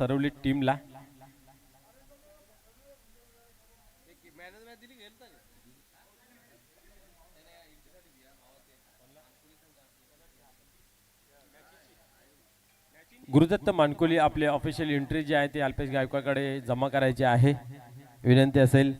सरवली टीमला गुरुदत्त मानकोली आपले official entry जे आहे ते अल्पेश गायकवाडकडे जमा करायचे आहे. विनंती असेल.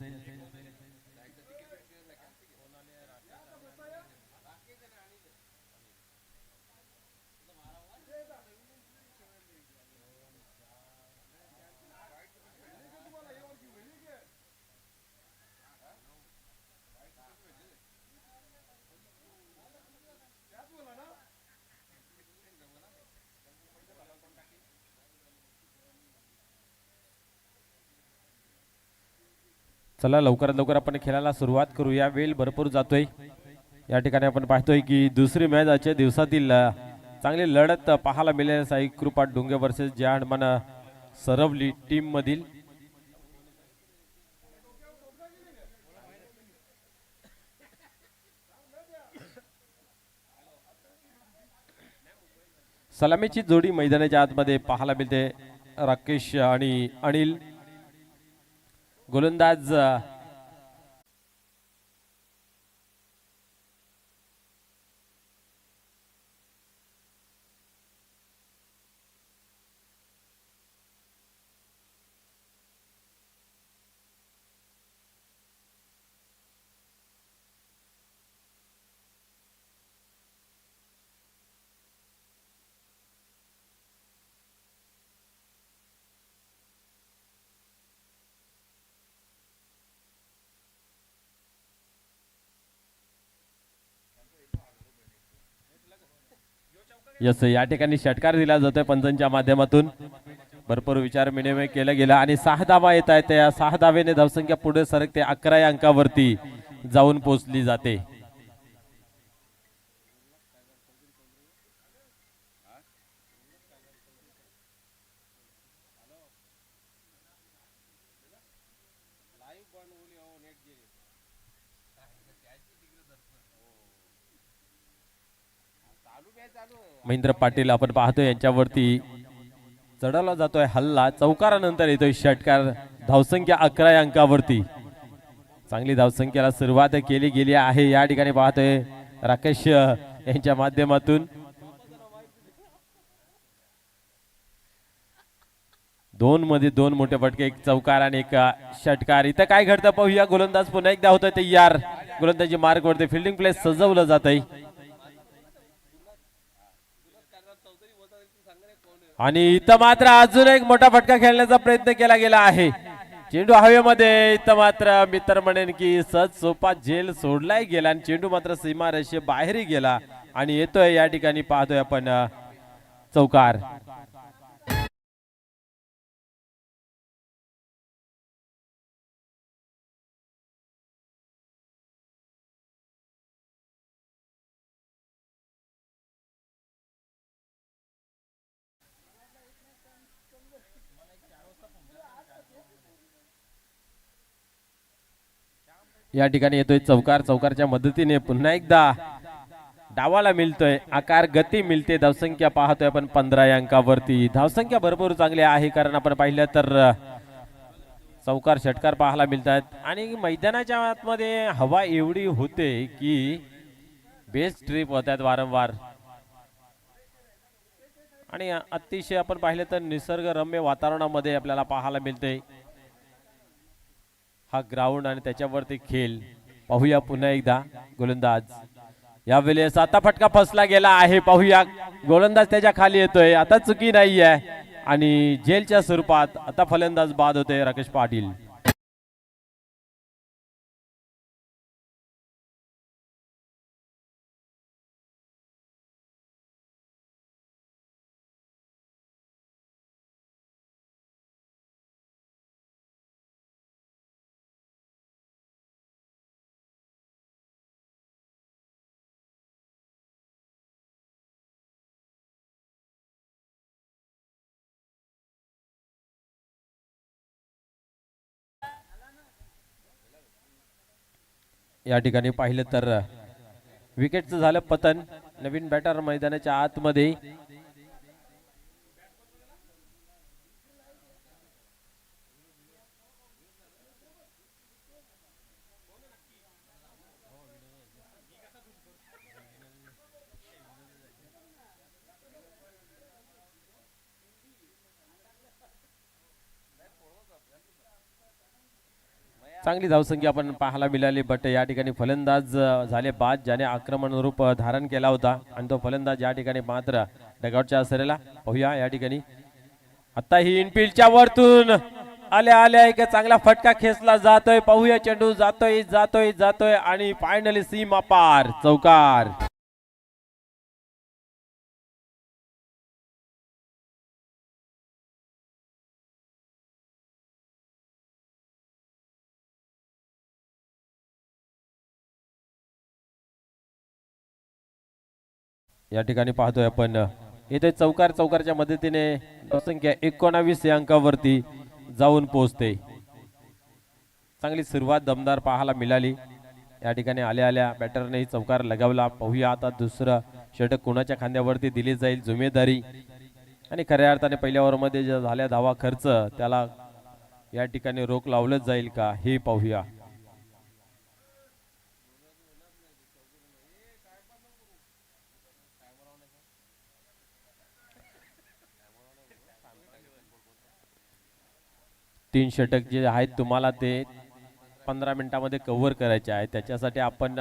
चला लवकरात लवकर आपण खेळायला सुरुवात करूया. वेळ भरपूर जातोय. या ठिकाणी आपण पाहतोय की दुसरी मॅच आजच्या दिवसातील चांगली लढत पाहायला मिळेल. साई कृपा डोंगे वर्सेस जय हनुमान सरवली टीम मधील सलामीची जोडी मैदानाच्या आतमध्ये पाहायला मिळते. राकेश आणि अनिल गोलंदाज यस या ठिकाणी षटकार दिला जातोय पंचांच्या माध्यमातून. भरपूर विचार विनिमय केला गेला आणि 6 धावा येत आहेत. त्या 6 धावेने धावसंख्या पुढे सरकते 11 अंकावरती जाऊन पोहोचली जाते. महेंद्र पाटील आपण पाहतोय यांच्यावरती चढवला जातोय हल्ला. चौकारानंतर येतोय षटकार. धावसंख्या 11 अंकावरती. चांगली धावसंख्येला सुरुवात केली गेली आहे. या ठिकाणी पाहतोय राकेश यांच्या माध्यमातून 2 मध्ये 2 मोठे फटके, एक चौकार आणि एक षटकार. इथं काय घडतं पाहूया. गोलंदाज पुन्हा एकदा होतोय तयार. गोलंदाजी मार्क वरती फिल्डिंग प्लेस सजवलं जात आहे आणि इथं मात्र अजून एक मोठा फटका खेळण्याचा प्रयत्न केला गेला आहे. चेंडू हवेमध्ये. इथं मात्र मी तर म्हणेन की सहज सोपा झेल सोडलाय गेला आणि चेंडू मात्र सीमा रेषे बाहेरही गेला आणि येतोय या ठिकाणी पाहतोय आपण चौकार. या ठिकाणी येतोय चौकार. चौकारच्या मदतीने पुन्हा एकदा डावाला मिळतोय आकार, गती मिळते. धावसंख्या पाहतोय आपण 15 अंकावरती. धावसंख्या भरपूर चांगली आहे कारण आपण पाहिलं तर चौकार षटकार पाहायला मिळतात आणि मैदानाच्या आतमध्ये हवा एवढी होते की बेस्ट ट्रिप होतात वारंवार आणि अतिशय आपण पाहिलं तर निसर्गरम्य वातावरणामध्ये आपल्याला पाहायला मिळते हा ग्राउंड आणि त्याच्यावरती खेळ. पाहूया पुन्हा एकदा गोलंदाज. यावेळेस आता फटका फसला गेला आहे. पाहूया गोलंदाज त्याच्या खाली येतोय. आता चुकी नाही आहे आणि जेलच्या स्वरूपात आता फलंदाज बाद होते राकेश पाटील. या ठिकाणी पाहिलं तर विकेटचं झालं पतन. नवीन बॅटर मैदानाच्या आतमध्ये चांगली धावसंख्या आपण पाहायला मिळाली, बट या ठिकाणी फलंदाज झाले बाद, ज्याने आक्रमण रूप धारण केला होता आणि तो फलंदाज या ठिकाणी मात्र डगआउटच्या सरेला. पाहूया या ठिकाणी आता ही इनफिल्डच्या वरतून आल्या आल्या एक चांगला फटका खेचला जातोय. पाहूया चेंडू जातोय जातोय जातोय आणि फायनली सीमा पार, चौकार. या ठिकाणी पाहतोय आपण येथे चौकार, चौकारच्या मदतीने धावसंख्या 19 या अंकावरती जाऊन पोहोचते. चांगली सुरुवात दमदार पाहायला मिळाली. या ठिकाणी आल्या आल्या बॅटरने चौकार लगावला. पाहूया आता दुसरं षटक कोणाच्या खांद्यावरती दिली जाईल जिम्मेदारी, आणि खऱ्या अर्थाने पहिल्या ओव्हरमध्ये जे झाल्या धावा खर्च त्याला या ठिकाणी रोख लावलंच जाईल का हे पाहूया. तीन षटक जे आहेत तुम्हाला ते 15 मिनिटांमध्ये कव्हर करायचे आहे. त्याच्यासाठी आपण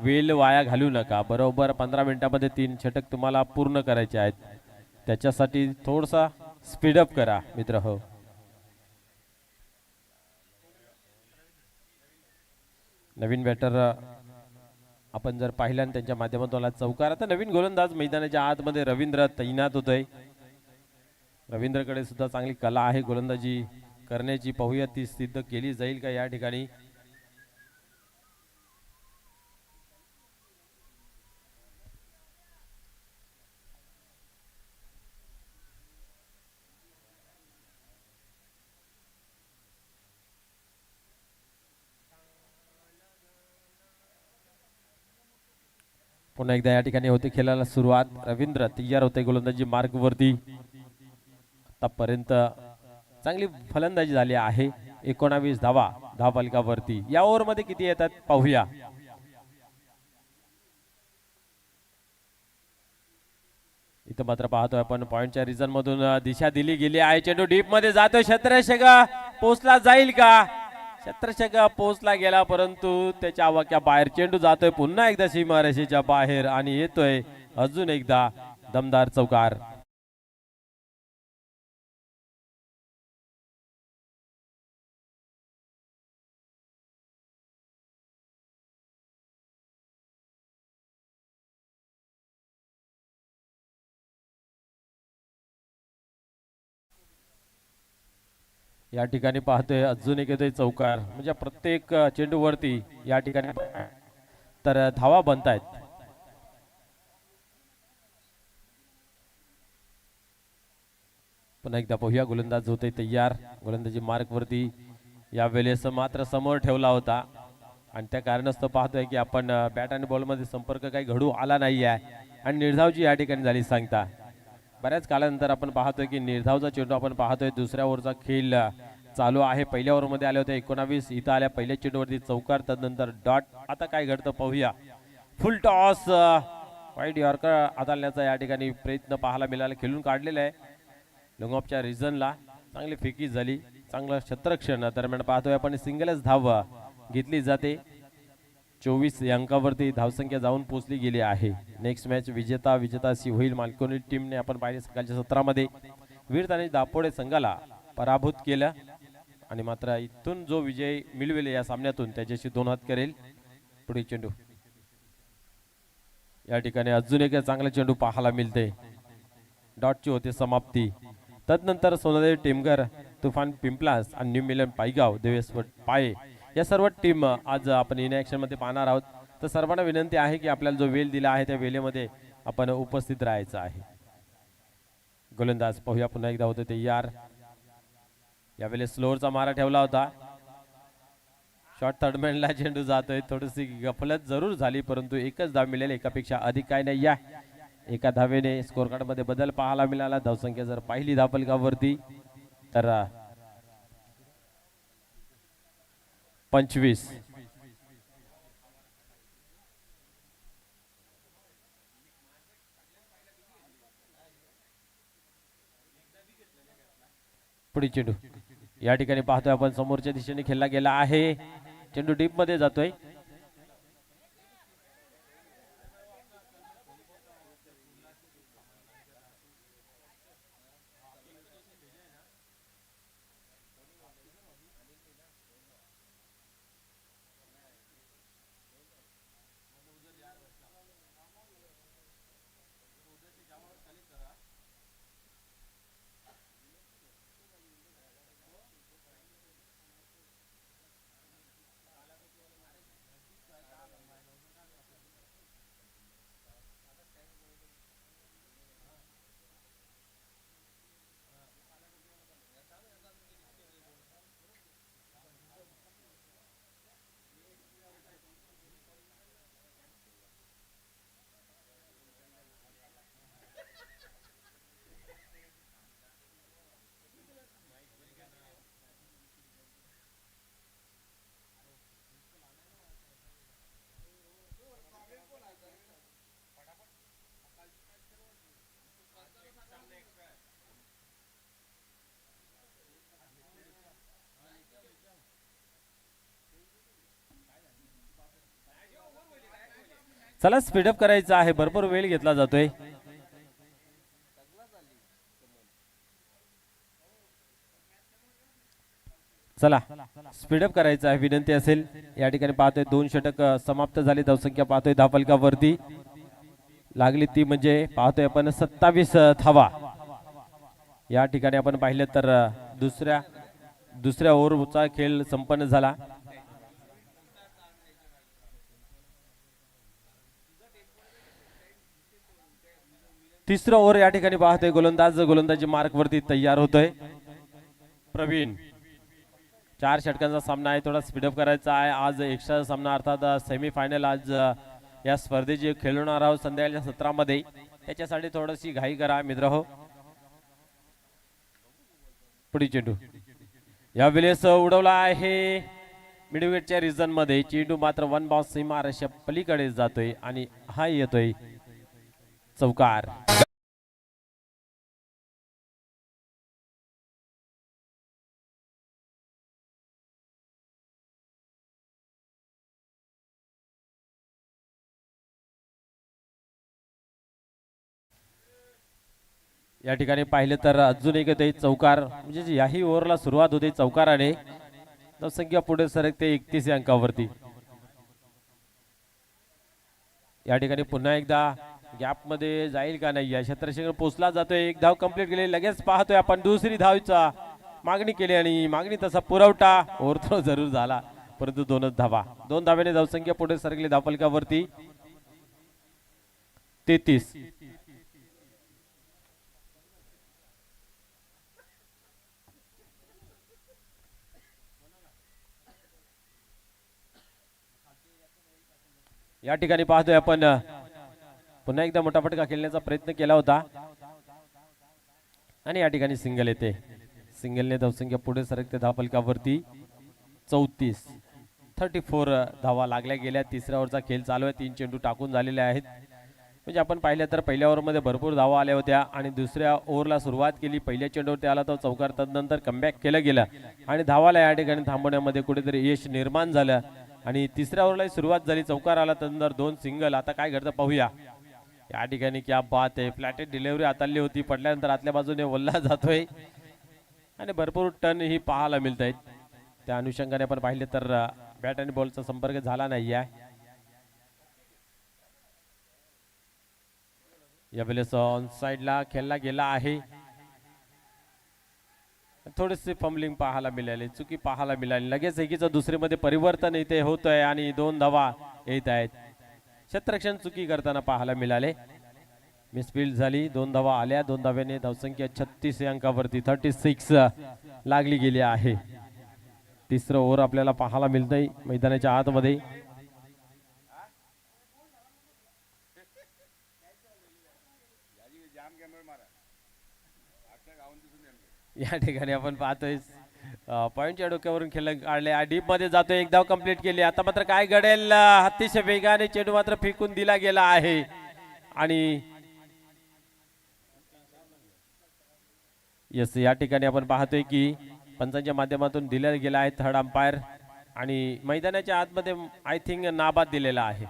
वेळ वाया घालू नका. बरोबर 15 मिनिटांमध्ये 3 षटक तुम्हाला पूर्ण करायचे आहेत. त्याच्यासाठी थोडासा स्पीडअप करा मित्र हो. नवीन बॅटर आपण जर पाहिलं त्यांच्या माध्यमातून चौकार. आता नवीन गोलंदाज मैदानाच्या आतमध्ये रवींद्र तैनात होतोय. रवींद्रकडे सुद्धा चांगली कला आहे गोलंदाजी करण्याची. पाहूया ती सिद्ध केली जाईल का या ठिकाणी. पुन्हा एकदा या ठिकाणी होते खेळायला सुरुवात. रवींद्र तयार होते गोलंदाजी मार्ग वरती. आतापर्यंत चांगली फलंदाजी झाली आहे. 19 धावा धावफलकावरती. या ओव्हर मध्ये किती येतात पाहूया. इथं मात्र पाहतोय आपण पॉइंटच्या रिझन मधून दिशा दिली गेली आहे. चेंडू डीप मध्ये जातोय. क्षेत्ररक्षक पोचला जाईल का. क्षेत्ररक्षक पोचला गेला परंतु त्याच्या आवाक्या बाहेर चेंडू जातोय पुन्हा एकदा सीमारेषेच्या बाहेर आणि येतोय अजून एकदा दमदार चौकार. या ठिकाणी पाहतोय अजून एक येतोय चौकार. म्हणजे प्रत्येक चेंडूवरती या ठिकाणी तर धावा बनतायत. पुन्हा एकदा पाहूया गोलंदाज होते तयार. गोलंदाजी मार्क वरती या वेळेस मात्र समोर ठेवला होता आणि त्या कारणास्तव पाहतोय की आपण बॅट आणि बॉल मध्ये संपर्क काही घडू आला नाही आहे आणि निर्धावची या ठिकाणी झाली सांगता. बऱ्याच काळानंतर आपण पाहतोय की निर्धावचा चेंडू आपण पाहतोय. दुसऱ्या ओव्हरचा खेळ चालू आहे. पहिल्या ओव्हरमध्ये आले होते 19, इथं आल्या पहिल्या चेंडूवरती चौकार, तदनंतर डॉट. आता काय घडतं पाहूया. फुल टॉस वाईड यॉर्कर हाताळण्याचा या ठिकाणी प्रयत्न पाहायला मिळाला. खेळून काढलेला आहे लॉंगऑफच्या रिझनला. चांगली फेकी झाली. चांगलं क्षेत्ररक्षण दरम्यान पाहतोय आपण. सिंगलच धाव घेतली जाते. 24 या अंकावरती धावसंख्या जाऊन पोहोचली गेली आहे. नेक्स्ट मॅच विजेताशी होईल. मालकोनी टीमने आपण पाहिले सकाळच्या सत्रामध्ये वीर आणि दापोडे संघाला पराभूत केलं आणि मात्र इथून जो विजय मिळवेल या सामन्यातून त्याच्याशी 2 हात करेल. पुढे चेंडू या ठिकाणी अजून एक चांगला चेंडू पाहायला मिळते. डॉटची होते समाप्ती. तदनंतर सोनादेवी टेमघर, तुफान पिंपलास आणि न्यू मिलन पायगाव, देवेश्वर पाये या सर्व टीम आज आपण इन ऍक्शन मध्ये पाहणार आहोत. तर सर्वांना विनंती आहे की आपल्याला जो वेळ दिला आहे त्या वेळेमध्ये आपण उपस्थित राहायचं आहे. गोलंदाज पाहूया पुन्हा एकदा होते तयार. यावेळेस स्लोअरचा मारा ठेवला होता. शॉर्ट थर्डमॅनला चेंडू जातोय. थोडीशी गफलत जरूर झाली परंतु एकच धाव मिळेल. एकापेक्षा अधिक काय नाही. या एका धावेने स्कोर कार्ड मध्ये बदल पाहायला मिळाला. धावसंख्या जर पाहिली धावफलकावरती तर 25. पुढे चेंडू या ठिकाणी पाहतोय आपण समोरच्या दिशेने खेळला गेला आहे, चेंडू डीप मध्ये जातोय. चला स्पीडअप करायचं आहे, भरपूर वेळ घेतला जातोय. चला स्पीडअप करायचं आहे, विनंती असेल. या ठिकाणी पाहतोय 2 षटक समाप्त झाली, धावसंख्या पाहतोय धावफलकावरती लागली ती म्हणजे पाहतोय आपण 27 धावा. या ठिकाणी आपण पाहिलं तर दुसऱ्या ओव्हरचा खेळ संपन्न झाला. तिसरा ओव्हर या ठिकाणी पाहतोय गोलंदाजी मार्क वरती तयार होतोय. प्रवीण 4 षटकांचा सामना आहे, थोडा स्पीडअप करायचा आहे. आज एक्स्ट्रा सामना अर्थात सेमीफायनल आज या स्पर्धेची खेळणार आहोत संध्याकाळच्या सत्रामध्ये, त्याच्यासाठी थोडीशी घाई करा मित्रहो. पुढे चेंडू या वेळेस उडवला आहे मिडविकेटच्या रिजन मध्ये, चेंडू मात्र 1 बाउंस सीमारेषा पलीकडे जातोय आणि हा येतोय चौकार. या ठिकाणी पाहिलं तर अजून एक येते चौकार, म्हणजे याही ओव्हरला सुरुवात होते चौकाराने. धावसंख्या पुढे सरकते 31 अंकावरती. या ठिकाणी पुन्हा एकदा गॅप मध्ये जाईल का नाही या क्षेत्रक्षेत्र पोचला जातोय. एक धाव कंप्लीट केली, लगेच पाहतोय आपण दुसरी धावचा मागणी केली आणि मागणी तसा पुरवठा ओव्हरथ्रो जरूर झाला, परंतु 2च धावा. 2 धाव्याने धावसंख्या पुढे सरकली धावफलकावरती 33. या ठिकाणी पाहतोय आपण पुन्हा एकदा मोठा फटका खेळण्याचा प्रयत्न केला होता आणि या ठिकाणी सिंगल येते. सिंगलने धावसंख्या पुढे सरकते धावफलकावरती 34 धावा लागल्या गेल्या. तिसऱ्या ओव्हरचा खेळ चालू आहे, 3 चेंडू टाकून झालेले आहेत. म्हणजे आपण पाहिलं तर पहिल्या ओव्हरमध्ये भरपूर धावा आल्या होत्या आणि दुसऱ्या ओव्हरला सुरुवात केली, पहिल्या चेंडूवरती आला तो चौकार, तदनंतर कमबॅक केलं गेलं आणि धावाला या ठिकाणी थांबवण्यामध्ये कुठेतरी यश निर्माण झालं आणि तिसऱ्या ओव्हरला सुरुवात झाली, चौकार आला, तदनंतर 2 सिंगल. आता काय घडतं पाहूया. या ठिकाणी क्या बात आहे, फ्लॅटेड डिलिव्हरी आताली होती, पडल्यानंतर आतल्या बाजूने वल्ला जातोय आणि भरपूर टर्न ही पाहायला मिळत आहेत. त्या अनुषंगाने आपण पाहिले तर बॅट आणि बॉलचा संपर्क झाला नाही आहे. यावेळेस ऑन साइडला खेळला गेला आहे, थोडीशी फंबलिंग पाहायला मिळाली, चुकी पाहायला मिळाली. लगेच एकीचं दुसरीमध्ये परिवर्तन इथे होत आहे आणि 2 धावा येत आहेत. क्षेत्ररक्षण चुकी करताना पाहायला मिळाले, मिसफील्ड झाली, 2 धावा आल्या. 2 धाव्याने धावसंख्या 36 अंकावरती 36 लागली गेली आहे. तिसरं ओव्हर आपल्याला पाहायला मिळतंय मैदानाच्या आतमध्ये. या ठिकाणी आपण पाहतोय पॉइंटच्या डोक्यावरून खेळ काढले, डीप मध्ये जातोय, एक धाव कंप्लीट केली. आता मात्र काय घडेल, अतिशय वेगाने चेंडू मात्र फेकून दिला गेला आहे आणि यस या ठिकाणी आपण पाहतोय की पंचांच्या माध्यमातून दिला गेला आहे थर्ड अंपायर आणि मैदानाच्या आतमध्ये आय थिंक नाबाद दिलेला आहे.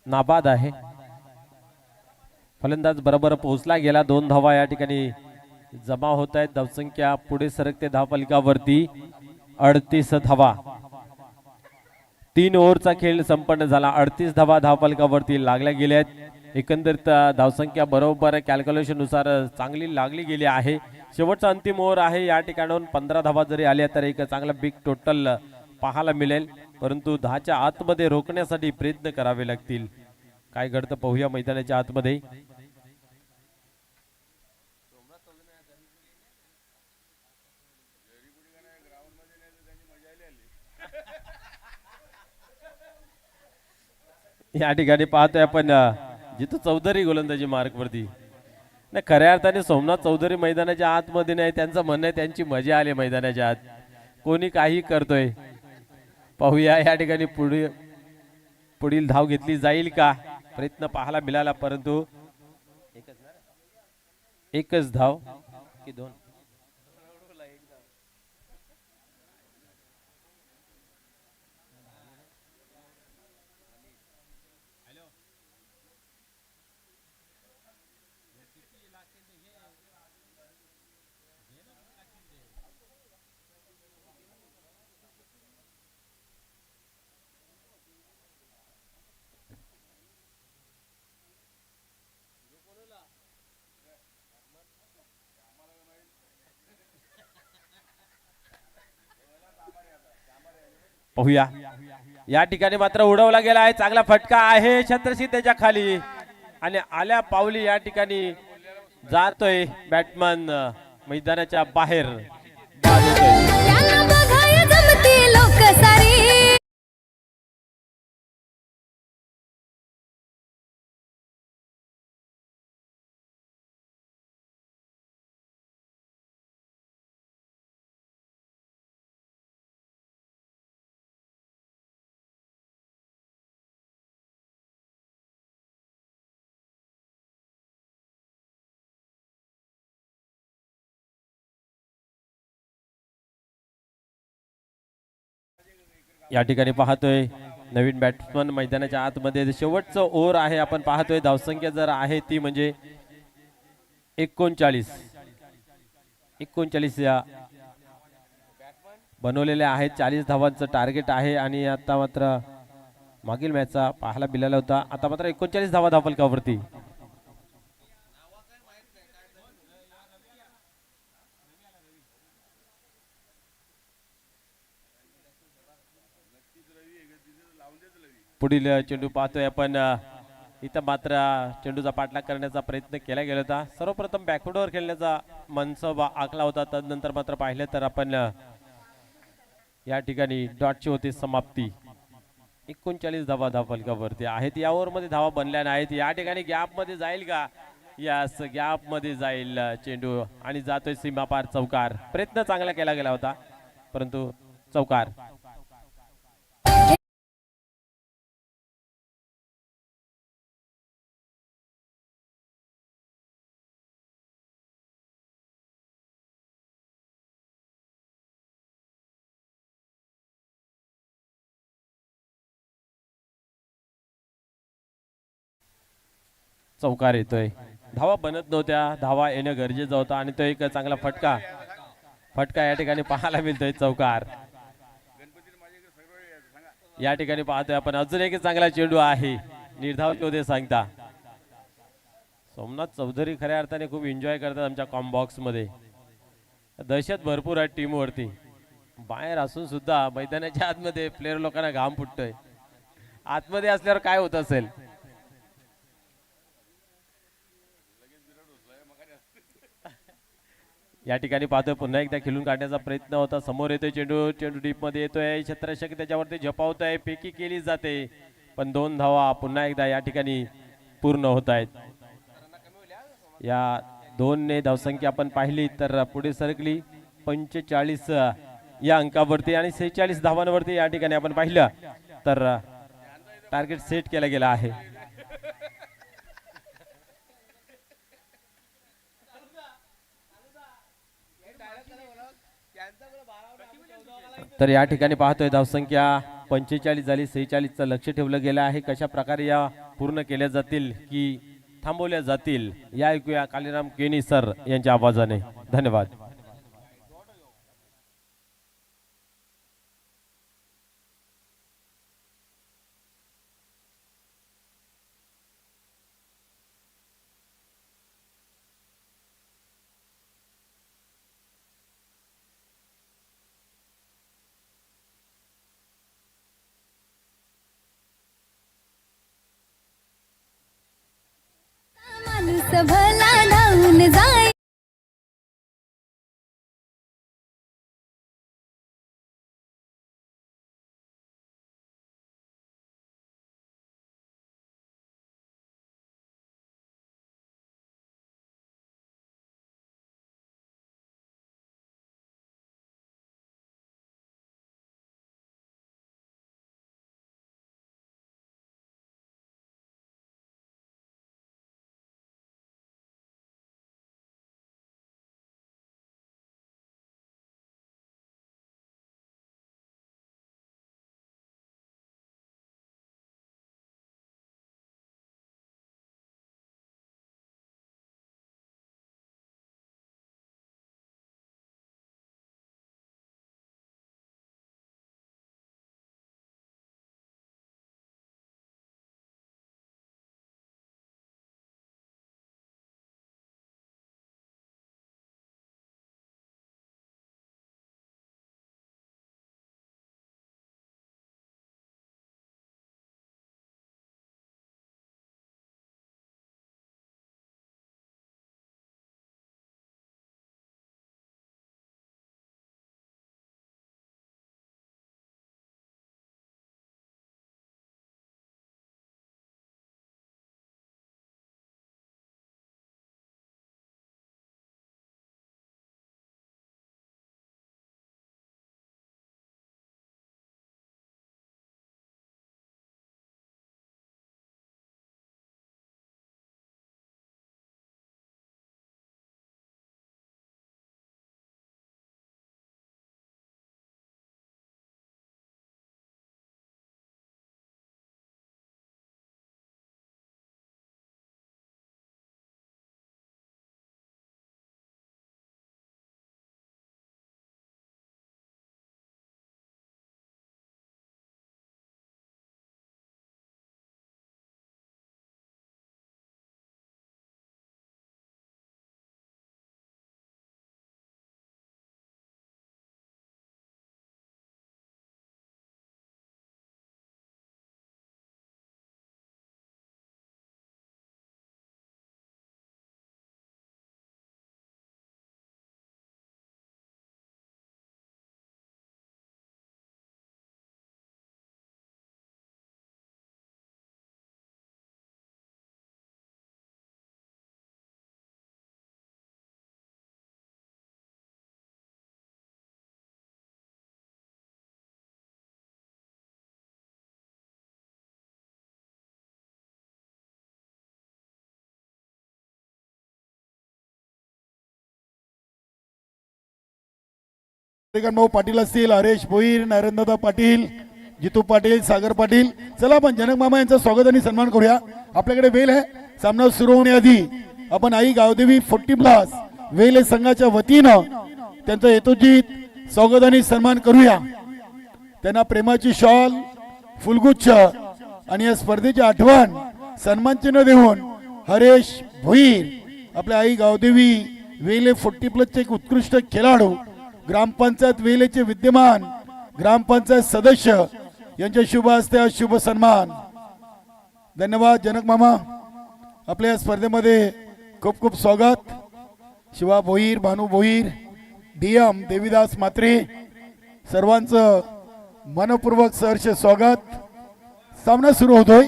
नाबाद आहे. फलंदाज बरोबर पोहोचला गेला. 2 धावा या ठिकाणी जमा होत आहेत. धावसंख्या पुढे सरकते धावफलकावरती 38 धावा. 3 ओव्हरचा खेळ संपन्न झाला. 38 धावा धावफलकावरती लागल्या गेल्या आहेत. एकंदरीत धावसंख्या बरोबर कॅल्क्युलेशन नुसार चांगली लागली गेली आहे. शेवटचा अंतिम ओव्हर आहे. या ठिकाणाहून 15 धावा जरी आल्या तर एक चांगला बिग टोटल पाहायला मिळेल, परंतु 10च्या आतमध्ये रोखण्यासाठी प्रयत्न करावे लागतील. काय घडतं पाहूया मैदानाच्या आतमध्ये. या ठिकाणी पाहतोय आपण जिथं चौधरी गोलंदाजी मार्क वरती नाही, खऱ्या अर्थाने सोमनाथ चौधरी मैदानाच्या आतमध्ये नाही. त्यांचं म्हणणं आहे त्यांची मजा आली मैदानाच्या आत. कोणी काही करतोय पाहूया. या ठिकाणी पुढील धाव घेतली जाईल का, प्रयत्न पाहायला मिळाला, परंतु एकच धाव की 2. पाहूया. या ठिकाणी मात्र उडवला गेला आहे. चांगला फटका आहे छत्रशी त्याच्या खाली आणि आल्या पावली या ठिकाणी जातोय बॅटमन मैदानाच्या बाहेर. या ठिकाणी पाहतोय नवीन बॅट्समन मैदानाच्या आतमध्ये. शेवटचं ओव्हर आहे. आपण पाहतोय धावसंख्या जर आहे ती म्हणजे 39 या बनवलेल्या आहेत. 40 धावांचं टार्गेट आहे आणि आता मात्र मागील मॅचचा पाहायला मिळाला होता. आता मात्र 39 धावा धावफलकावरती. पुढील चेंडू पाहतोय आपण. इथं मात्र चेंडूचा पाठलाग करण्याचा प्रयत्न केला गेला होता. सर्वप्रथम बॅकवर्डवर खेळण्याचा मनसबा आखला होता. तदनंतर मात्र पाहिलं तर आपण या ठिकाणी डॉटची होती समाप्ती. 39 धावा धावफलकावरती आहेत. या ओव्हरमध्ये धावा बनल्या नाहीत. या ठिकाणी गॅप मध्ये जाईल का, यास गॅप मध्ये जाईल चेंडू आणि जातोय सीमापार चौकार. प्रयत्न चांगला केला गेला होता परंतु चौकार. चौकार येतोय. धावा बनत नव्हत्या, धावा येणं गरजेचं होतं आणि तो एक चांगला फटका या ठिकाणी पाहायला मिळतोय. चौकार. या ठिकाणी पाहतोय आपण अजून एक चांगला चेंडू आहे. निर्धाव होते सांगता. सोमनाथ चौधरी खऱ्या अर्थाने खूप एन्जॉय करतात आमच्या कॉम्बॉक्स मध्ये. दहशत भरपूर आहे टीम वरती. बाहेर असून सुद्धा मैदानाच्या आतमध्ये प्लेयर लोकांना घाम फुटतोय. आतमध्ये असल्यावर काय होत असेल. या ठिकाणी पाहतोय पुन्हा एकदा खेळून काढण्याचा प्रयत्न होता, समोर येतोय चेंडू, चेंडू डीप मध्ये येतोय, क्षेत्ररक्षक त्याच्यावरती झपावतोय, फेकी केली जाते पण 2 धावा पुन्हा एकदा या ठिकाणी पूर्ण होत आहेत. या 2 ने धावसंख्या आपण पाहिली तर पुढे सरकली 45 या अंकावरती आणि 46 धावांवरती या ठिकाणी आपण पाहिलं तर टार्गेट सेट केला गेला आहे. तर या ठिकाणी पाहतोय धावसंख्या 45 झाली, 46 चं लक्ष ठेवलं गेलं आहे. कशा प्रकारे या पूर्ण केल्या जातील की थांबवल्या जातील या ऐकूया कालीराम केनी सर यांच्या आवाजाने. धन्यवाद. माणूस भला धावून जाय. भाऊ पाटील असतील, हरेश भोईर, नरेंद्रदा पाटील, जितू पाटील, सागर पाटील. चला आपण जनक मामा यांचं स्वागत आणि सन्मान करूया. आपल्याकडे वेल आहे. सामना सुरू होण्याआधी आपण आई गावदेवी 40+ वेल संघाच्या वतीनं त्यांचं यथोचित स्वागत आणि सन्मान करूया. त्यांना प्रेमाची शॉल, फुलगुच्छ आणि या स्पर्धेची आठवण सन्मान चिन्ह देऊन हरेश भोईर आपल्या आई गावदेवी वेले 40+ चे एक उत्कृष्ट खेळाडू, ग्रामपंचायत वेलेचे विद्यमान ग्रामपंचायत सदस्य यांच्या शुभ हस्ते हा शुभ सन्मान. धन्यवाद जनक मामा, आपल्या या स्पर्धेमध्ये खूप खूप स्वागत. शिवा भोईर, भानू भोईर, डीएम देवीदास म्हात्रे सर्वांचं मनपूर्वक सहर्ष स्वागत. सामना सुरू होतोय.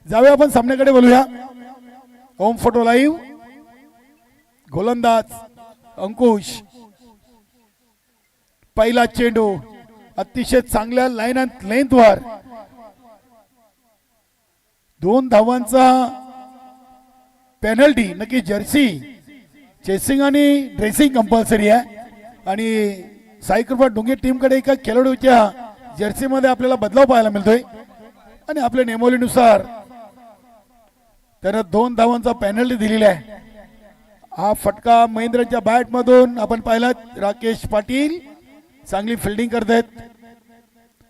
जाऊया आपण सामन्याकडे बोलूया. Home photo live. गोलंदाज अंकुश. पहिला चेंडू अतिशय चांगल्या लाईन अँड लेंथवर 2 धावांचा पेनल्टी. नक्की जर्सी चेसिंग आणि ड्रेसिंग कंपल्सरी आहे आणि साई कृपा डोंगे टीम कडे एका खेळाडूच्या जर्सी मध्ये आपल्याला बदलाव पाहायला मिळतोय आणि आपल्या नेमोलीनुसार त्यानं 2 धावांचा पेनल्टी दिलेला आहे. हा फटका महेंद्रच्या बॅट मधून आपण पाहिला. राकेश पाटील चांगली फिल्डिंग करतायत.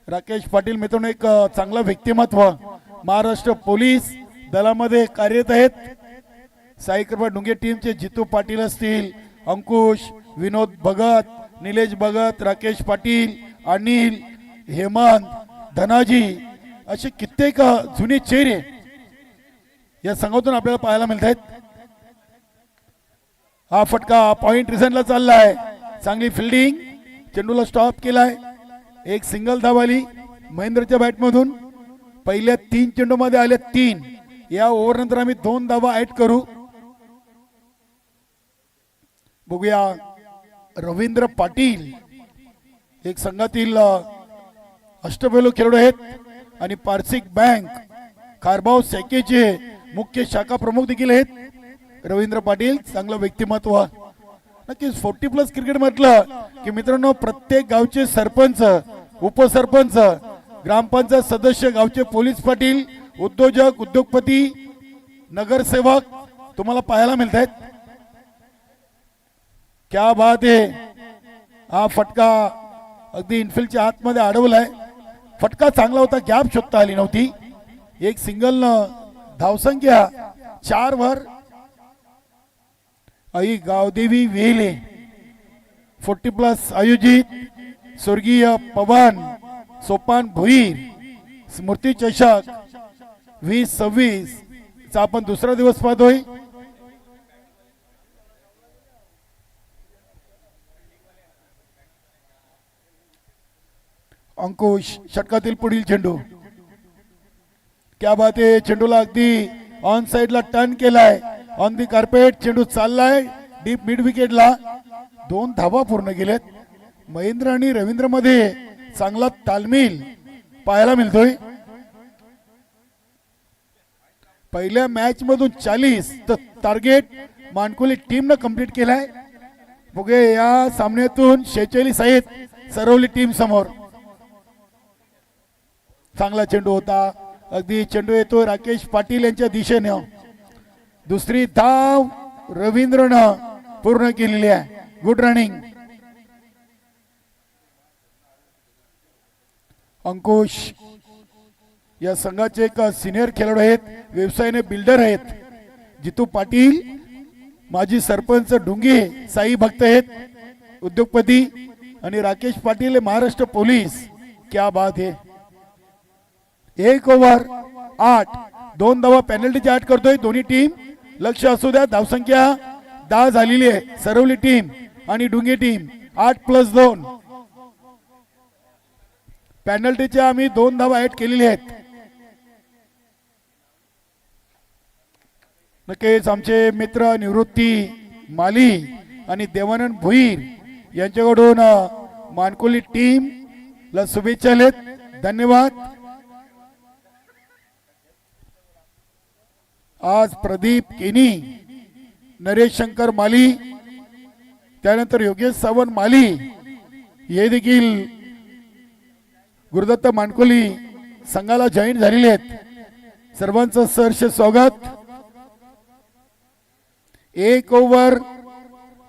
राकेश पाटील मित्रांनो एक चांगला व्यक्तिमत्व महाराष्ट्र पोलीस दलामध्ये कार्यरत आहेत. साई कृपा डोंगे टीमचे जितू पाटील असतील, अंकुश, विनोद भगत, निलेश भगत, राकेश पाटील, अनिल, हेमंत, धनाजी असे कित्येक जुने चेहरे या संघातून आपल्याला पाहायला मिळत आहेत. हा फटका पॉइंट रिझनला चाललाय. चांगली फिल्डिंग. चेंडूला स्टॉप केलाय. एक सिंगल धाव आली महेंद्रच्या बॅट मधून. पहिल्या 3 चेंडू मध्ये आले 3. या ओव्हर नंतर आम्ही 2 धावा ऍड करू. बघूया रवींद्र पाटील एक संघातील अष्टपैलू खेळाडू आहेत आणि पारसिक बँक खारबाव शाखेचे मुख्य शाखा प्रमुख देखील आहेत. रवींद्र पाटील चांगलं व्यक्तिमत्व. नक्कीच 40+ क्रिकेट म्हटलं की मित्रांनो प्रत्येक गावचे सरपंच, उपसरपंच, ग्रामपंचायत सदस्य, गावचे पोलीस पाटील, उद्योजक, उद्योगपती, नगरसेवक तुम्हाला पाहायला मिळत आहेत. क्या बात आहे. हा फटका अगदी इनफिल्डच्या आतमध्ये अडवलाय. फटका चांगला होता. गॅप शोधता आली नव्हती. एक सिंगल धावसंख्या 4 वर आई गावदेवी वेले 40+ आयोजित स्वर्गीय पवन सोपान भोईर स्मृती चषक 2026 चा आपण दुसरा दिवस पाहतोय. अंकुश षटकातील पुढील चेंडू. क्या बात आहे. चेंडूला अगदी ऑन साइडला टर्न केलाय. ऑन दी कार्पेट चेंडू चाललाय डीप मिड विकेटला. 2 धावा पूर्ण केल्यात. महेंद्र आणि रवींद्र मध्ये चांगला तालमील पाहायला मिळतोय. पहिल्या मॅच मधून 40 तर टार्गेट मानकोली टीम न कंप्लीट केलाय. बघे या सामन्यातून 46 आहेत सरवली टीम समोर. चांगला चेंडू होता. अगदी चेंडू येतोय राकेश पाटील यांच्या दिशेने. दुसरी धाव रवींद्रनं पूर्ण केलेली आहे. Good running. अंकुश या संघाचे एक सिनियर खेळाडू आहेत. व्यवसायाने बिल्डर आहेत. जितू पाटील माजी सरपंच डुंगे साई भक्त आहेत उद्योगपती आणि राकेश पाटील महाराष्ट्र पोलीस. क्या बात है. 1 ओव्हर 8 2 धावा पेनल्टीची ऍड करतोय दोन्ही टीम. लक्ष असू द्या. धावसंख्या 10 झालेली आहे. सरवली टीम आणि डुंगे टीम 8+2. पेनल्टीच्या आम्ही 2 धावा ऍड केलेली आहेत. नक्कीच आमचे मित्र निवृत्ती माली आणि देवानंद भोईर यांच्याकडून मानकोली टीम ला शुभेच्छा आहेत. धन्यवाद. आज प्रदीप केनी, नरेश शंकर माली, त्यानंतर योगेश सावंत माली हे देखील गुरुदत्त मानकोली संघाला जॉईन झालेले आहेत. सर्वांचं सहर्ष स्वागत. 1 ओव्हर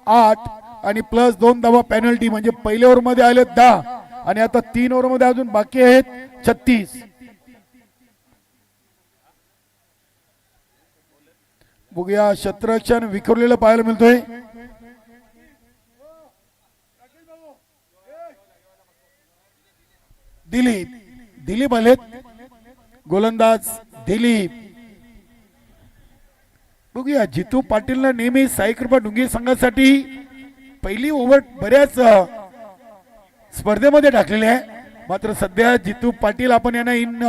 8 आणि +2 धावा पेनल्टी म्हणजे पहिल्या ओव्हर मध्ये आले 10 आणि आता 3 ओव्हर मध्ये अजून बाकी आहेत 36. बघूया शत्रक्षण विखरलेलं पाहायला मिळतोय. दिलीप आलेत. गोलंदाज दिलीप. बघूया जितू पाटीलनं नेहमी साईकृपा डुंगी संघासाठी पहिली ओव्हर बऱ्याच स्पर्धेमध्ये टाकलेली आहे. मात्र सध्या जितू पाटील आपण यांना इन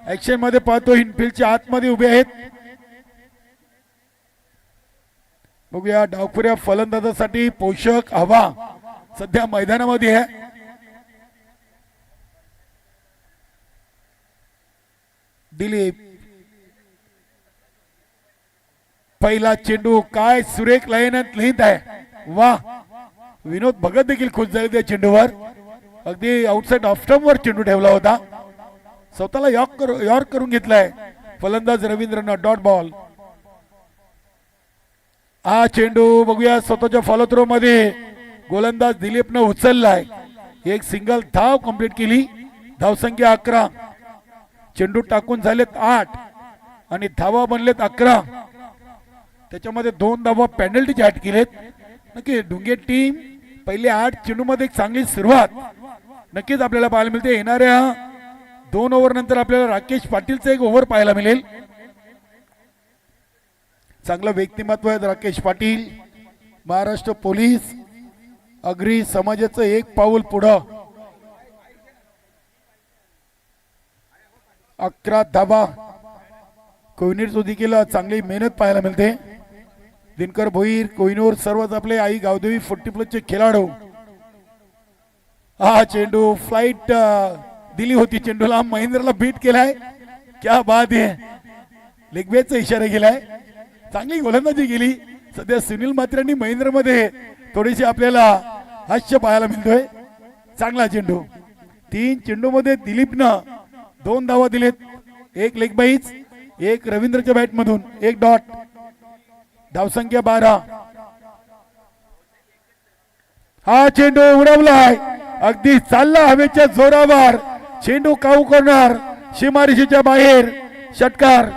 ऍक्शन मध्ये पाहतो. इनफिल्डच्या आतमध्ये उभे आहेत. बघूया डावखुऱ्या फलंदाजासाठी पोषक हवा सध्या मैदानामध्ये आहे. दिलीप पहिला चेंडू काय सुरेख लाईनात लिहित आहे. वा विनोद भगत देखील खुश झाले त्या चेंडूवर. अगदी आउटसाइड ऑफ स्टंप वर चेंडू ठेवला होता. स्वतःला यॉर्क करून घेतलाय फलंदाज रवींद्रनं. Dot ball. हा चेंडू बघूया स्वतःच्या फॉलो थ्रो मध्ये गोलंदाज दिलीपनं उचललाय. एक सिंगल धाव कंप्लीट केली. धावसंख्या 11. चेंडू टाकून झालेत 8 आणि धावा बनलेत 11. त्याच्यामध्ये 2 धावा पेनल्टीच्या ऍड केलेत. नक्की डुंगे टीम पहिले 8 चेंडू मध्ये एक चांगली सुरुवात नक्कीच आपल्याला पाहायला मिळते. येणाऱ्या 2 ओव्हर नंतर आपल्याला राकेश पाटीलचं एक ओव्हर पाहायला मिळेल. चांगलं व्यक्तिमत्व आहे राकेश पाटील. महाराष्ट्र पोलीस अग्री समाजाचं एक पाऊल पुढं. 11 धाबा. कोहिनूर देखील चांगली मेहनत पाहायला मिळते. दिनकर भोईर कोहिनूर सर्वच आपले आई गावदेवी 40+ खेळाडू. हा चेंडू फ्लाइट दिली होती. चेंडूला महेंद्रला बीट केलाय. क्या बात आहे. लेगवेचा इशारा केलाय. चांगली गोलंदाजी केली. सध्या सुनील मात्र्यांनी महेंद्र मध्ये थोडीशी आपल्याला हास्य पाहायला मिळतोय. चांगला चेंडू. 3 चेंडू मध्ये दिलीपनं 2 धावा दिलेत. एक लेग बाईज, एक रवींद्रच्या बॅट मधून, एक डॉट. धावसंख्या 12. हा चेंडू उडवलाय. अगदी चालला हवेच्या जोरावर. चेंडू काऊ करणार सीमारेषेच्या बाहेर. षटकार.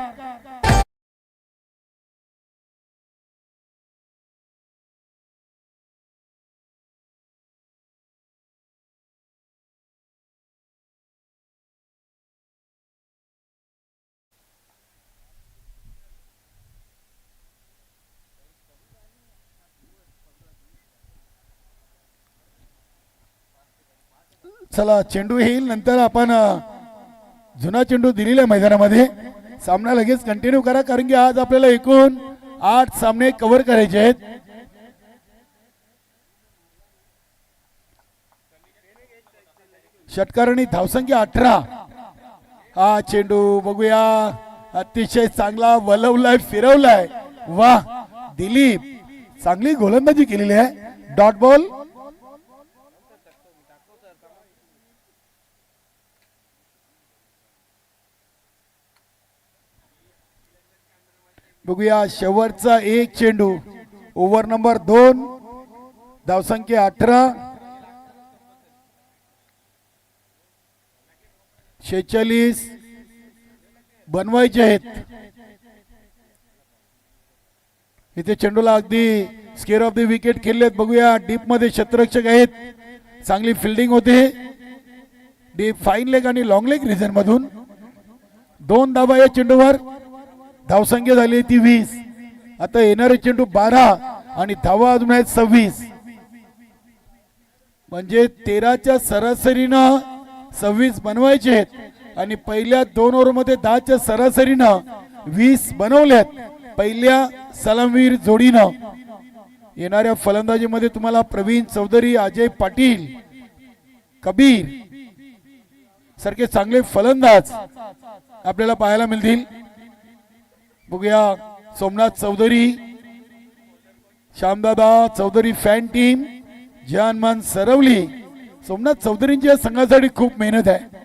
चला चेंडू येईल नंतर आपण जुना चेंडू दिलेला मैदानामध्ये. सामना लगेच कंटिन्यू करा कारण की आज आपल्याला एकूण 8 सामने कव्हर करायचे आहेत. षटकार आणि धावसंख्या 18. हा चेंडू बघूया अतिशय चांगला वलवलाय, फिरवलाय. वा दिलीप चांगली गोलंदाजी केलेली आहे. Dot ball. बघूया शेवटचा एक चेंडू. Over number 2. धावसंख्या 18. 46 बनवायचे आहेत. इथे चेंडूला अगदी स्केअर ऑफ द विकेट खेळलेत. बघूया डीप मध्ये क्षेत्ररक्षक आहेत. चांगली फिल्डिंग होते. डीप फाईन लेग आणि लॉंग लेग रिजन मधून 2 धावा या चेंडूवर. धावसंख्या झाली ती 20. आता येणारे चेंडू 12 आणि धावा अजून आहेत 26. म्हणजे 13च्या सरासरीनं 26 बनवायचे आहेत आणि पहिल्या 2 ओव्हर मध्ये 10च्या सरासरीनं 20 बनवल्यात पहिल्या सलामवीर जोडीनं. येणाऱ्या फलंदाजीमध्ये तुम्हाला प्रवीण चौधरी, अजय पाटील, कबीर सारखे चांगले फलंदाज आपल्याला पाहायला मिळतील. बघूया सोमनाथ चौधरी, श्यामदादा चौधरी फॅन टीम, जानमान सरवली. सोमनाथ चौधरींच्या संघासाठी खूप मेहनत आहे.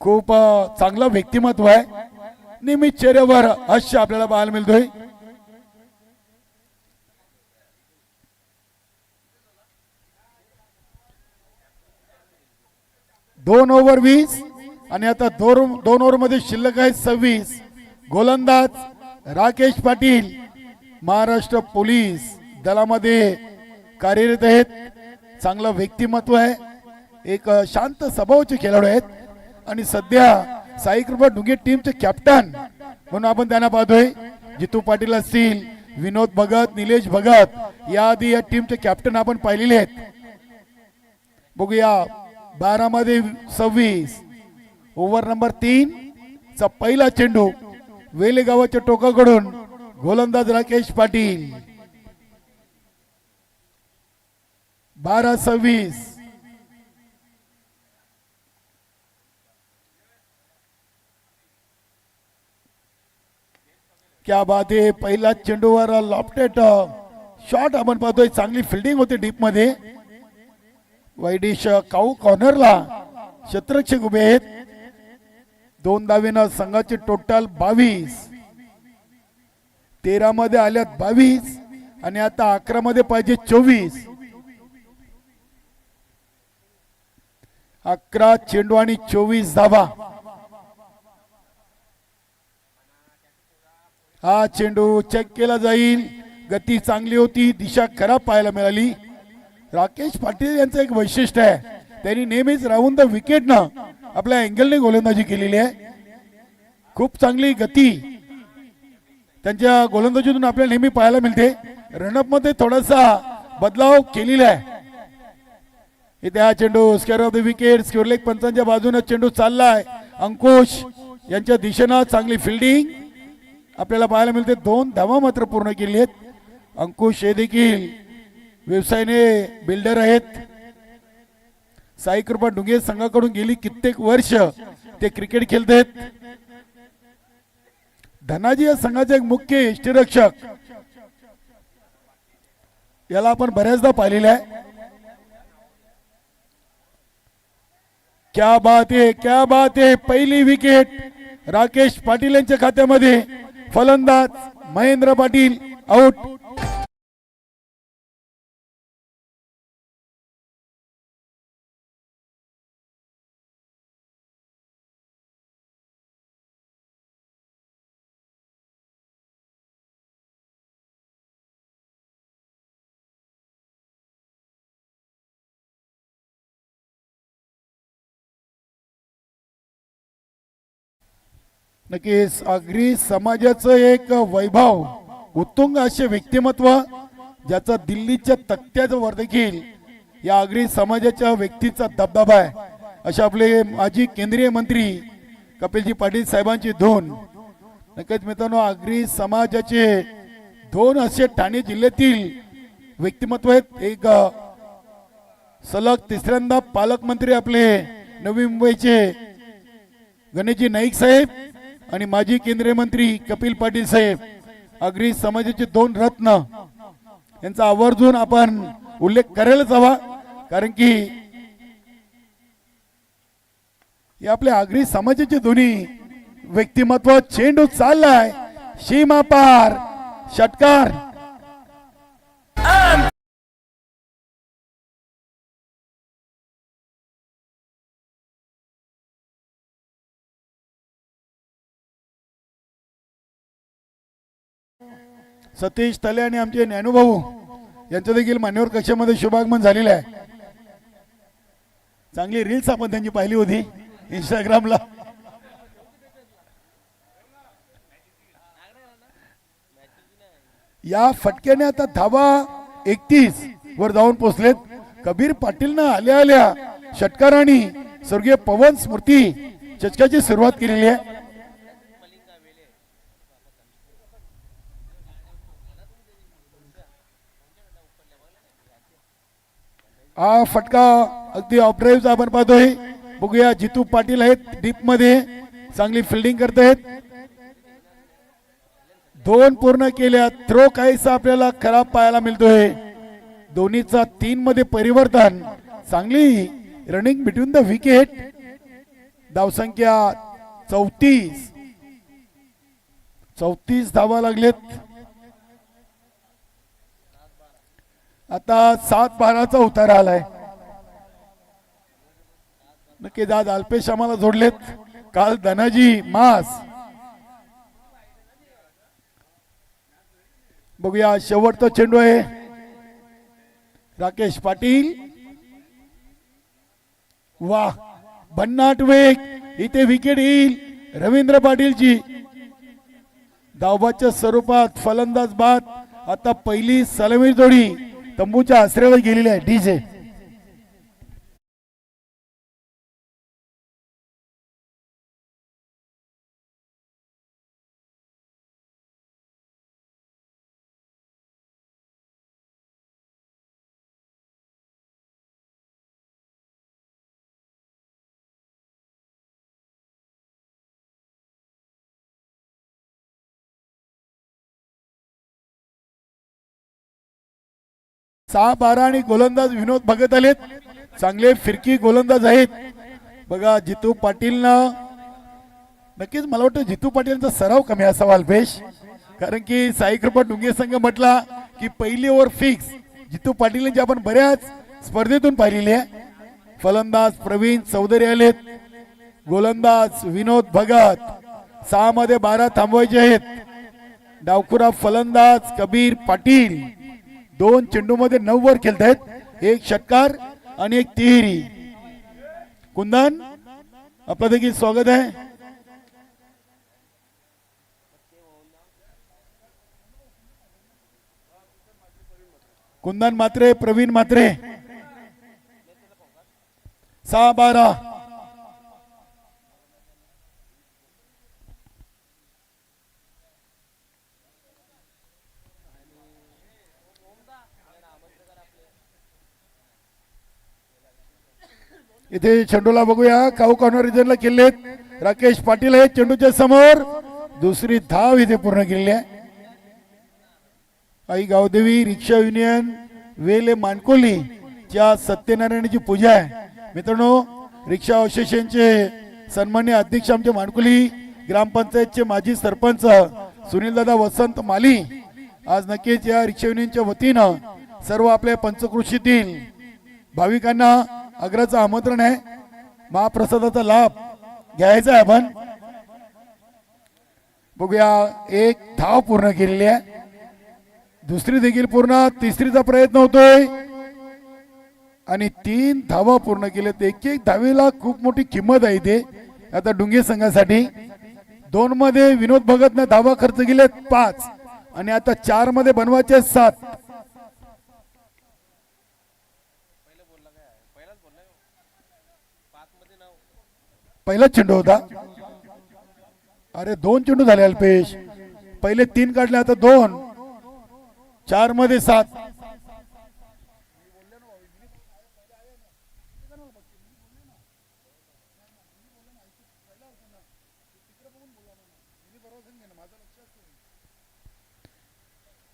खूप चांगला व्यक्तिमत्व आहे. नेहमी चेहऱ्यावर हास्य आपल्याला पाहायला मिळतोय. दोन ओव्हर 20 आणि आता 2 ओव्हर मध्ये शिल्लक आहे 26. गोलंदाज राकेश पाटील महाराष्ट्र पोलीस दलामध्ये कार्यरत आहेत. चांगलं व्यक्तिमत्व आहे. एक शांत स्वभावाचे खेळाडू आहेत आणि सध्या साई कृपा ढुंगे टीमचे कॅप्टन म्हणून आपण त्यांना पाहतोय. जितू पाटील असतील, विनोद भगत, निलेश भगत या आधी या टीमचे कॅप्टन आपण पाहिलेले आहेत. बघूया 12 मध्ये 26 ओव्हर नंबर 3 चा पहिला चेंडू वेलेगावाच्या टोकाकडून गोलंदाज राकेश पाटील. 12-26 क्या बात आहे. पहिला चेंडूवर लॉफ्टेड शॉट आपण पाहतोय. चांगली फिल्डिंग होती डीप मध्ये. वैडिश काऊ कॉर्नरला क्षेत्ररक्षक उभे आहेत. 2 धावेनं संघाचे टोटल 22. 13 मध्ये आल्यात 22 आणि आता 11 मध्ये पाहिजे 24. 11 चेंडू आणि 24 धावा. हा चेंडू चेक केला जाईल. गती चांगली होती, दिशा खराब पाहायला मिळाली. राकेश पाटील यांचं एक वैशिष्ट्य आहे, त्यांनी नेहमीच राऊंड द विकेटनं आपल्या अँगलने गोलंदाजी केलेली आहे. खूप चांगली गती त्यांच्या गोलंदाजीतून आपल्याला नेहमी पाहायला मिळते. रनअप मध्ये थोडासा बदलाव केलेला आहे. इथे हा चेंडू square of the wicket, square leg पंचांच्या बाजूने चेंडू चाललाय. अंकुश यांच्या दिशेनं चांगली फिल्डिंग आपल्याला पाहायला मिळते. 2 धावा मात्र पूर्ण केली आहेत. अंकुश हे देखील व्यवसायाने बिल्डर आहेत. साई कृपा ढुंगे संघाकडून गेली कित्येक वर्ष ते क्रिकेट खेळत आहेत. धनाजी या संघाचे एक मुख्य यष्टीरक्षक, याला आपण बऱ्याचदा पाहिलेलं आहे. क्या बात आहे, क्या बात आहे. पहिली विकेट राकेश पाटील यांच्या खात्यामध्ये. फलंदाज महेंद्र पाटील आउट. नक्कीच आगरी समाजाचं एक वैभव, उत्तुंग असे व्यक्तिमत्व ज्याचा दिल्लीच्या तक्त्यावर देखील या आगरी समाजाच्या व्यक्तीचा दबदबा आहे. असे आपले माजी केंद्रीय मंत्री कपिलजी पाटील साहेबांची धून. नक्कीच मित्रांनो, आगरी समाजाचे 2 असे ठाणे जिल्ह्यातील व्यक्तिमत्व आहेत. एक सलग 3ऱ्यांदा पालकमंत्री आपले नवी मुंबईचे गणेशजी नाईक साहेब आणि माजी केंद्रीय मंत्री कपिल पाटील साहेब. आगरी समाजाचे 2 रत्न यांचा आवर्जून आपण उल्लेख करायलाच हवा, कारण की हे आपल्या आगरी समाजाचे दोन्ही व्यक्तिमत्व. चेंडू चाललाय सीमा पार, षटकार. सतीश तले आणि आमचे ज्ञानूभाऊ यांचं देखील मान्यवर कक्षामध्ये शुभागमन झालेलं आहे. चांगली रील्स आपण त्यांची पाहिली होती इंस्टाग्रामला. या फटक्याने आता धावा 31 वर जाऊन पोहोचलेत. कबीर पाटीलनं आल्या आल्या षटकाराने स्वर्गीय पवन स्मृती चषकाची सुरुवात केलेली आहे. हा फटका अगदी ऑपरेटिव्ह आपण पाहतोय. बघूया, जितू पाटील आहेत डीप मध्ये, चांगली फिल्डिंग करत आहेत. 2 पूर्ण केल्या. थ्रो काहीसा आपल्याला खराब पाहायला मिळतोय. दोन्हीचा 3 मध्ये परिवर्तन. चांगली रनिंग बिटवीन द विकेट. धावसंख्या 34 धावा लागलेत. आता 7-12चा उतार आलाय. नक्कीच आज अल्पेश आम्हाला जोडलेत, काल धनाजी मास. बघूया, शेवटचा चेंडू आहे. राकेश पाटील, वाह, भन्नाट वेग. इथे विकेट येईल रवींद्र पाटीलची धावबाच्या स्वरूपात फलंदाज बाद. आता पहिली सलामी जोडी तंबूच्या आश्रयाला गेलेली आहे. डीजे सहा बारा आणि गोलंदाज विनोद भगत आलेत. चांगले फिरकी गोलंदाज आहेत. बघा जितू पाटीलनं नक्कीच मला वाटतं जितू पाटीलचा सराव कमी असावा अल्पेश, कारण की साई कृपा डुंगे संघ म्हटला की पहिली ओव्हर फिक्स जितू पाटील जे आपण बऱ्याच स्पर्धेतून पाहिलेली आहे. फलंदाज प्रवीण चौधरी आलेत. गोलंदाज विनोद भगत. 6 मध्ये 12 थांबवायचे आहेत. डावखुरा फलंदाज कबीर पाटील 2 चेंडूमध्ये 9 वर खेळतायत. एक षटकार आणि एक तिहेरी. कुंदन आपलं देखील स्वागत आहे. कुंदन मात्रे प्रवीण मात्रे 6-12. इथे चेंडूला बघूया. काऊ कॉर्नर रिजनला केलेत राकेश पाटील आहेत. चेंडूच्या समोर दुसरी धाव इथे पूर्ण केलेली आहे. आई गावदेवी रिक्षा युनियन वेले मानकोली च्या सत्यनारायणाची पूजा आहे. मित्रांनो रिक्षा असोसिएशनचे सन्मान्य अध्यक्ष आमचे मानकोली ग्रामपंचायतचे माजी सरपंच सुनीलदादा वसंत माली आज नक्कीच या रिक्षा युनियनच्या वतीनं सर्व आपल्या पंचकृषीतील भाविकांना आग्रहाचं आमंत्रण आहे. महाप्रसादाचा लाभ घ्यायचा आहे आपण. बघूया एक धाव पूर्ण केलेली आहे. दुसरी देखील पूर्ण. तिसरीचा प्रयत्न होतोय आणि 3 धावा पूर्ण केल्यात. एक एक धावेला खूप मोठी किंमत आहे इथे आता डुंगे संघासाठी. 2 मध्ये विनोद भगतने धावा खर्च केलेत 5 आणि आता 4 मध्ये बनवायचे 7. पहिला चेंडू होता. अरे 2 चेंडू झाले अल्पेश. पहिले 3 काढले आता 2. 4 मध्ये 7.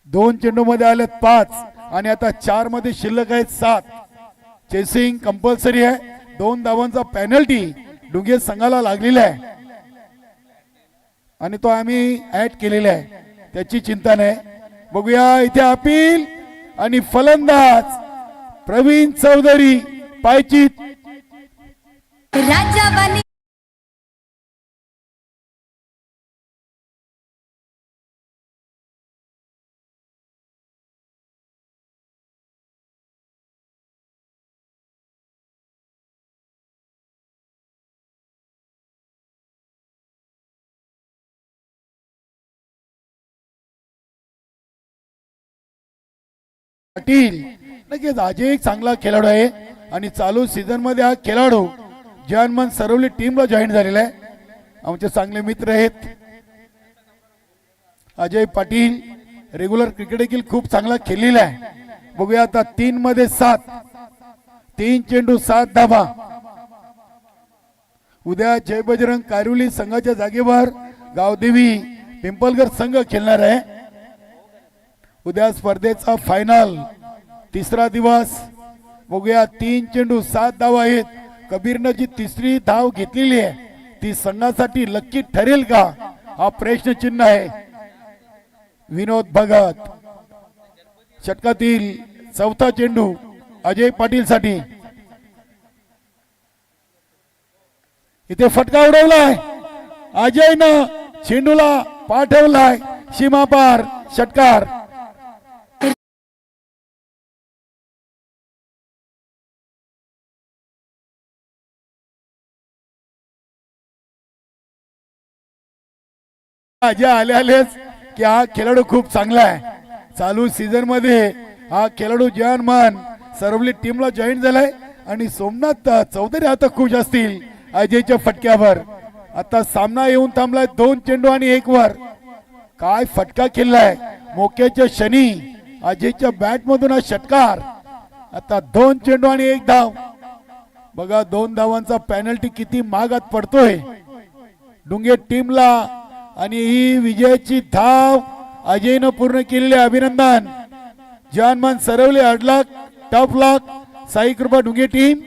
दोन चेंडू मध्ये आले 5 आणि आता 4 मध्ये शिल्लक आहेत 7. चेसिंग कंपल्सरी आहे. 2 धावांचा पेनल्टी डुंगे संघाला लागलेला आहे आणि तो आम्ही ऍड केलेला आहे. त्याची चिंता नाही. बघूया इथे अपील आणि फलंदाज प्रवीण चौधरी पायचीत. राजावानी पाटील नक्कीच आज एक चांगला खेळाडू आहे आणि चालू सीझन मध्ये हा खेळाडू जानमन सरवली टीमला जॉईन झालेला आहे. आमचे चांगले मित्र आहेत अजय पाटील. रेग्युलर क्रिकेट देखील खूप चांगला खेळलेला आहे. बघूया आता 3 मध्ये 7. 3 चेंडू 7 धावा. उद्या जय बजरंग कारुली संघाच्या जागेवर गावदेवी पिंपलगर संघ खेळणार आहे. उद्या स्पर्धेचा फायनल 3रा दिवस. बघूया 3 चेंडू 7 धावा आहेत. कबीरनं जी 3री धाव घेतलेली आहे ती संघासाठी लक्की ठरेल का हा प्रश्न चिन्ह आहे. विनोद भगत षटकातील 4था चेंडू अजय पाटील साठी. इथे फटका उडवलाय अजयनं. चेंडूला पाठवलाय सीमापार. षटकार. अजय आलेच की हा खेळाडू खूप चांगला आहे. चालू सीझन मध्ये हा खेळाडू जयमान सरवली टीमला जॉईन झालाय आणि सोमनाथ चौधरी आता खुश असतील अजयच्या फटक्यावर. आता सामना येऊन थांबलाय 2 चेंडू आणि 1 वर. काय फटका खेळलाय मोक्याच्या शनी अजयच्या बॅट मधून हा षटकार. आता 2 चेंडू आणि 1 धाव. बघा 2 धावांचा पेनल्टी किती महागात पडतोय डुंगे टीमला आणि ही विजयाची धाव अजयनं पूर्ण केलेले अभिनंदन. जानमान सरवले 8 lakh top lakh Sai Kripa Dunge team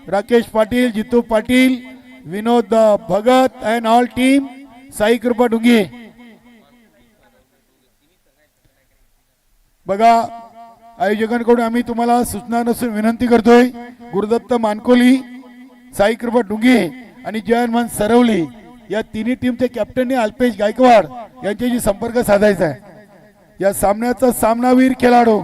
Rakesh Patil Jitu Patil Vinod Bhagat and all team Sai Kripa Dunge. बघा आयोजकांकडून आम्ही तुम्हाला सूचना नसून विनंती करतोय. गुरुदत्त मानकोली साई कृपा डुंगे आणि जयमान सरवली या तिन्ही टीमचे कॅप्टनने अल्पेश गायकवाड यांच्याशी संपर्क साधायचा आहे. या सामन्याचा सामनावीर खेळाडू